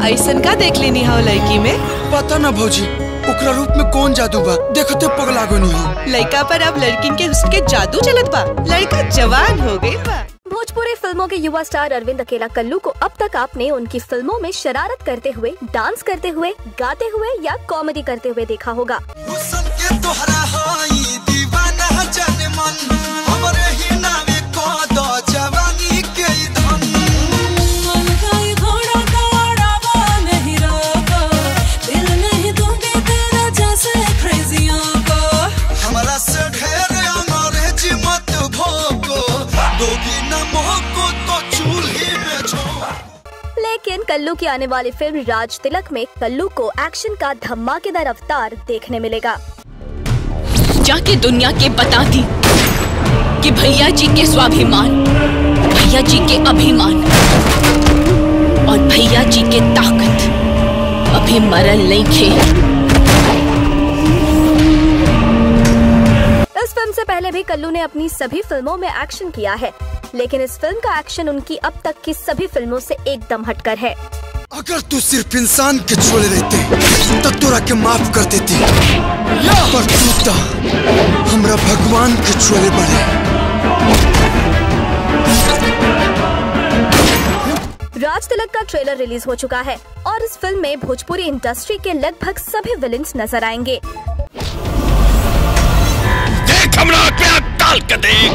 ऐसन का देख लेनी हो लड़की में? पता ना भौजी, ओकरा रूप में कौन जादू बा, देखते पगला गनी हो। लड़का पर अब लड़किन के हुस्न के जादू चलत बा, लड़का जवान हो गई बा। भोजपुरी फिल्मों के युवा स्टार अरविंद अकेला कल्लू को अब तक आपने उनकी फिल्मों में शरारत करते हुए, डांस करते हुए, गाते हुए या कॉमेडी करते हुए देखा होगा। लेकिन कल्लू की आने वाली फिल्म राज तिलक में कल्लू को एक्शन का धमाकेदार अवतार देखने मिलेगा। जाके दुनिया के बता दी कि भैया जी के स्वाभिमान, भैया जी के अभिमान और भैया जी के ताकत अभी मरल नहीं खे। इस फिल्म से पहले भी कल्लू ने अपनी सभी फिल्मों में एक्शन किया है, लेकिन इस फिल्म का एक्शन उनकी अब तक की सभी फिल्मों से एकदम हटकर है। अगर तू सिर्फ इंसान के छोड़े रहते तो तोरा के माफ कर देती, पर तू तो हमरा भगवान के छोड़े बने। राज तिलक का ट्रेलर रिलीज हो चुका है और इस फिल्म में भोजपुरी इंडस्ट्री के लगभग सभी विलेंस नजर आएंगे। देख हमरा पे डाल के देख,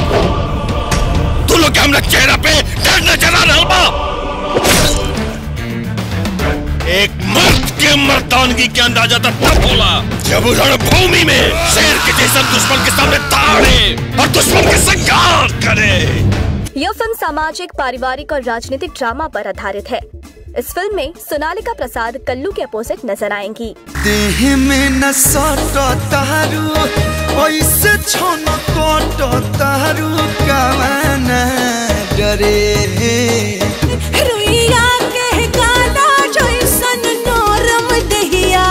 तू लोग हमरा चेहरा पे डर नजर आ रहा बा। एक मर्द के मर्दानगी के अंदाजा तब होला जब वो रणभूमि में शेर के जैसा दुश्मन के सामने दौड़े और दुश्मन के संघार करे। यह फिल्म सामाजिक, पारिवारिक और राजनीतिक ड्रामा पर आधारित है। इस फिल्म में सोनालिका प्रसाद कल्लू के अपोजिट नजर आएंगी। देह में न सटो तारू, ऐसे छोनो कोटो तारू कवाना डरे। रुइया के गाना जैसन नरम दहिया,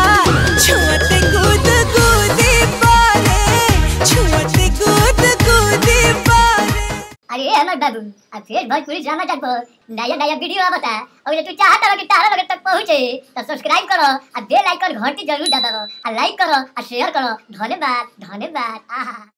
छोटे कूद कूदी पारे, छोटे कूद कूदी पारे। अरे हमर बाबू, अब फिर भोजपुरी ड्रामा देखबो, नया नया वीडियो आवता। और तू चाहता हो कि तारा लगे तक पहुंचे तो सब्सक्राइब करो और बेल आइकन घंटी जरूर दबाओ और लाइक करो और शेयर करो। धन्यवाद धन्यवाद। आहा।